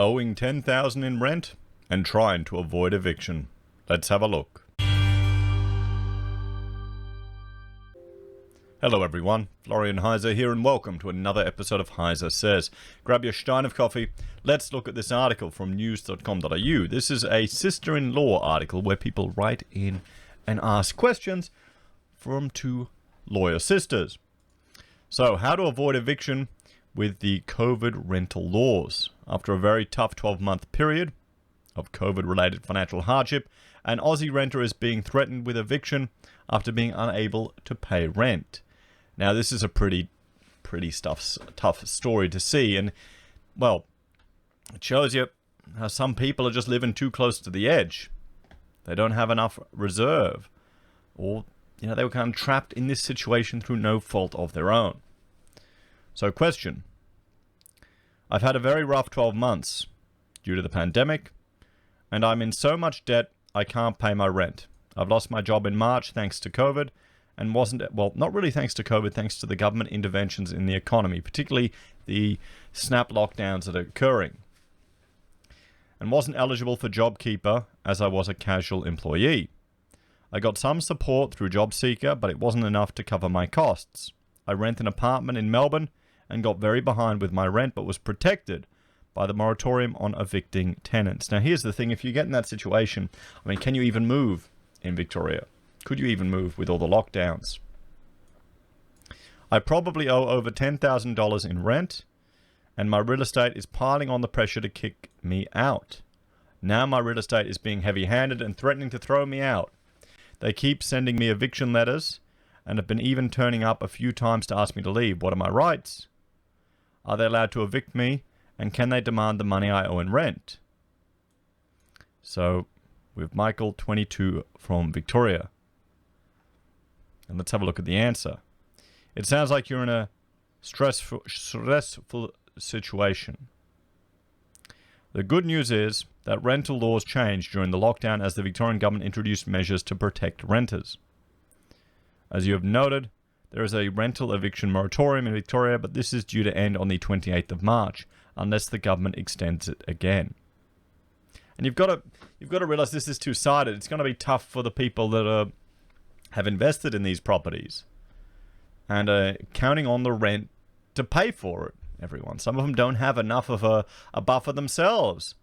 owing 10,000 in rent and trying to avoid eviction. Let's have a look. Hello everyone, Florian.heise here and welcome to another episode of HeiseSays. Grab your stein of coffee, let's look at this article from news.com.au. This is a sister-in-law article where people write in and ask questions from two lawyer sisters. So, how to avoid eviction with the COVID rental laws. After a very tough 12-month period of COVID-related financial hardship, an Aussie renter is being threatened with eviction after being unable to pay rent. Now, this is a pretty tough story to see, and, well, it shows you how some people are just living too close to the edge. They don't have enough reserve, or, they were kind of trapped in this situation through no fault of their own. So, question. I've had a very rough 12 months due to the pandemic, and I'm in so much debt I can't pay my rent. I've lost my job in March thanks to COVID, and not really thanks to COVID, thanks to the government interventions in the economy, particularly the snap lockdowns that are occurring, and wasn't eligible for JobKeeper as I was a casual employee. I got some support through JobSeeker, but it wasn't enough to cover my costs. I rent an apartment in Melbourne and got very behind with my rent, but was protected by the moratorium on evicting tenants. Now, here's the thing. If you get in that situation, can you even move in Victoria? Could you even move with all the lockdowns? I probably owe over $10,000 in rent, and my real estate is piling on the pressure to kick me out. Now my real estate is being heavy-handed and threatening to throw me out. They keep sending me eviction letters and have been even turning up a few times to ask me to leave. What are my rights? Are they allowed to evict me? And can they demand the money I owe in rent? So, with Michael, 22, from Victoria. And let's have a look at the answer. It sounds like you're in a stressful situation. The good news is that rental laws changed during the lockdown as the Victorian government introduced measures to protect renters. As you have noted, there is a rental eviction moratorium in Victoria, but this is due to end on the 28th of March, unless the government extends it again. And you've got to realize this is two-sided. It's going to be tough for the people that have invested in these properties and are counting on the rent to pay for it. Everyone, some of them don't have enough of a buffer themselves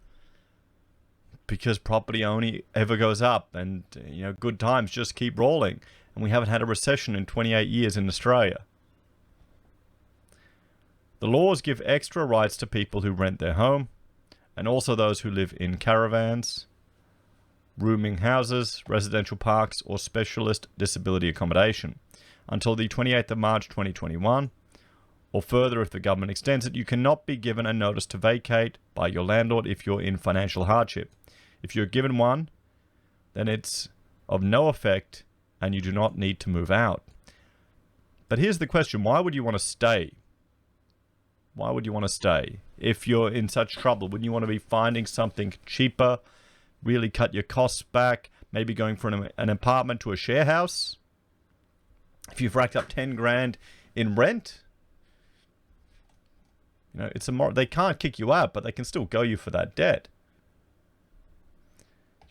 because property only ever goes up, and good times just keep rolling. And we haven't had a recession in 28 years in Australia. The laws give extra rights to people who rent their home, and also those who live in caravans, rooming houses, residential parks, or specialist disability accommodation, until the 28th of March 2021, or further if the government extends it. You cannot be given a notice to vacate by your landlord if you're in financial hardship. If you're given one, then it's of no effect and you do not need to move out. But here's the question. Why would you want to stay? Why would you want to stay? If you're in such trouble, wouldn't you want to be finding something cheaper, really cut your costs back, maybe going from an apartment to a share house? If you've racked up 10 grand in rent, they can't kick you out, but they can still go you for that debt.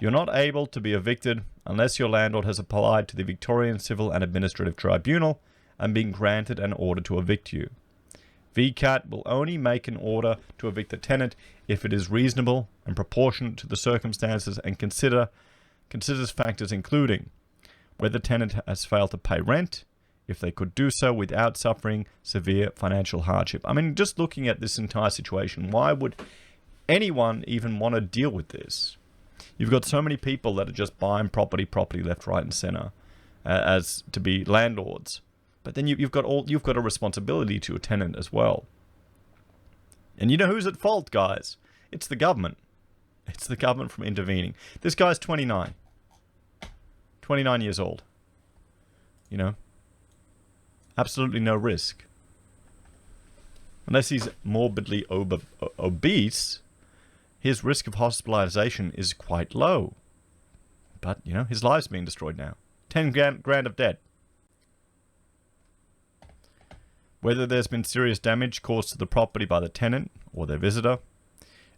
You're not able to be evicted unless your landlord has applied to the Victorian Civil and Administrative Tribunal and been granted an order to evict you. VCAT will only make an order to evict the tenant if it is reasonable and proportionate to the circumstances and considers factors including whether the tenant has failed to pay rent, if they could do so without suffering severe financial hardship. Just looking at this entire situation, why would anyone even want to deal with this? You've got so many people that are just buying property left, right, and center as to be landlords. But then you've got a responsibility to a tenant as well. And you know who's at fault, guys? It's the government. It's the government from intervening. This guy's 29. 29 years old. Absolutely no risk. Unless he's morbidly obese, his risk of hospitalization is quite low. But, his life's being destroyed now. 10 grand of debt. Whether there's been serious damage caused to the property by the tenant or their visitor,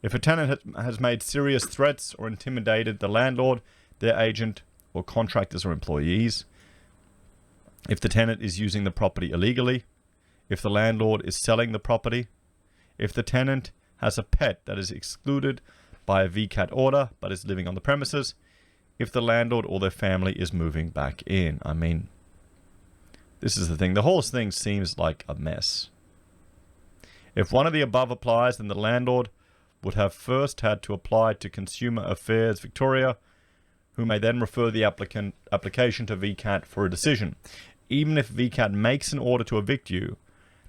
If a tenant has made serious threats or intimidated the landlord, their agent, or contractors or employees. If the tenant is using the property illegally. If the landlord is selling the property. If the tenant has a pet that is excluded by a VCAT order but is living on the premises. If the landlord or their family is moving back in. I mean, this is the thing. The whole thing seems like a mess. If one of the above applies, then the landlord would have first had to apply to Consumer Affairs Victoria, who may then refer the application to VCAT for a decision. Even if VCAT makes an order to evict you,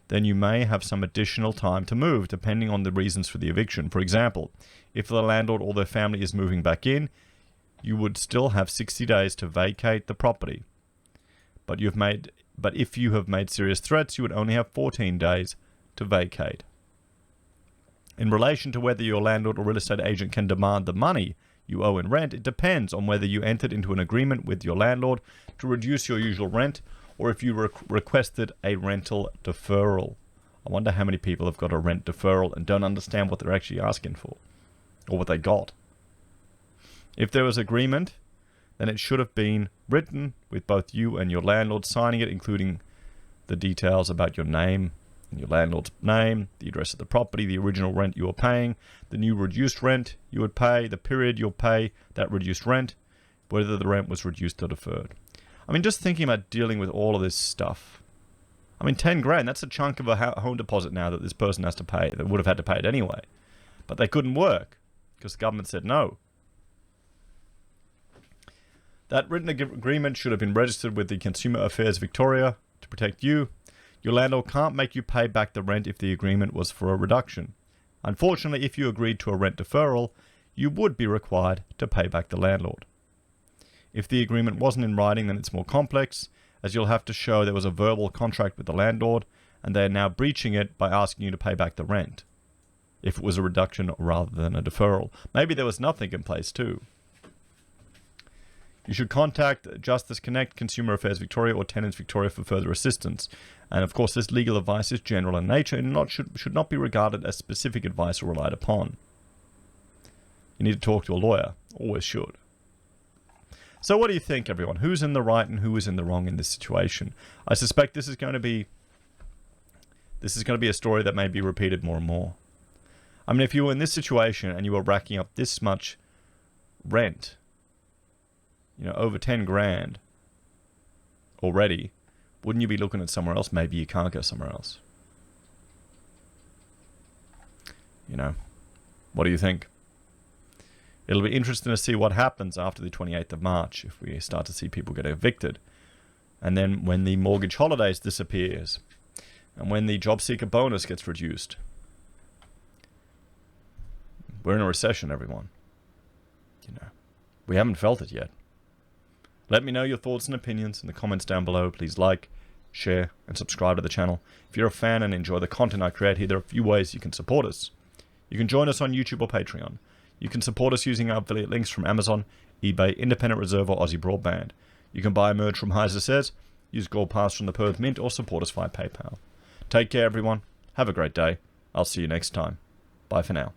then you may have some additional time to move, depending on the reasons for the eviction. For example, if the landlord or their family is moving back in, you would still have 60 days to vacate the property. But if you have made serious threats, you would only have 14 days to vacate. In relation to whether your landlord or real estate agent can demand the money you owe in rent, it depends on whether you entered into an agreement with your landlord to reduce your usual rent or if you requested a rental deferral. I wonder how many people have got a rent deferral and don't understand what they're actually asking for or what they got. If there was agreement, then it should have been written with both you and your landlord signing it, including the details about your name, your landlord's name, the address of the property, the original rent you were paying, the new reduced rent you would pay, the period you'll pay that reduced rent, whether the rent was reduced or deferred. I mean, just thinking about dealing with all of this stuff. I mean, 10 grand, that's a chunk of a home deposit now that this person has to pay. They would have had to pay it anyway. But they couldn't work because the government said no. That written agreement should have been registered with the Consumer Affairs Victoria to protect you. Your landlord can't make you pay back the rent if the agreement was for a reduction. Unfortunately, if you agreed to a rent deferral, you would be required to pay back the landlord. If the agreement wasn't in writing, then it's more complex, as you'll have to show there was a verbal contract with the landlord, and they are now breaching it by asking you to pay back the rent, if it was a reduction rather than a deferral. Maybe there was nothing in place too. You should contact Justice Connect, Consumer Affairs Victoria, or Tenants Victoria for further assistance. And of course, this legal advice is general in nature and should not be regarded as specific advice or relied upon. You need to talk to a lawyer. Always should. So what do you think, everyone? Who's in the right and who is in the wrong in this situation? I suspect this is going to be a story that may be repeated more and more. I mean, if you were in this situation and you were racking up this much rent, over 10 grand already, wouldn't you be looking at somewhere else? Maybe you can't go somewhere else. What do you think? It'll be interesting to see what happens after the 28th of March if we start to see people get evicted. And then when the mortgage holidays disappears and when the job seeker bonus gets reduced. We're in a recession, everyone. We haven't felt it yet. Let me know your thoughts and opinions in the comments down below. Please like, share, and subscribe to the channel. If you're a fan and enjoy the content I create here, there are a few ways you can support us. You can join us on YouTube or Patreon. You can support us using our affiliate links from Amazon, eBay, Independent Reserve, or AussieBroadband. You can buy merch from HeiseSays, use Gold Pass from the Perth Mint, or support us via PayPal. Take care, everyone. Have a great day. I'll see you next time. Bye for now.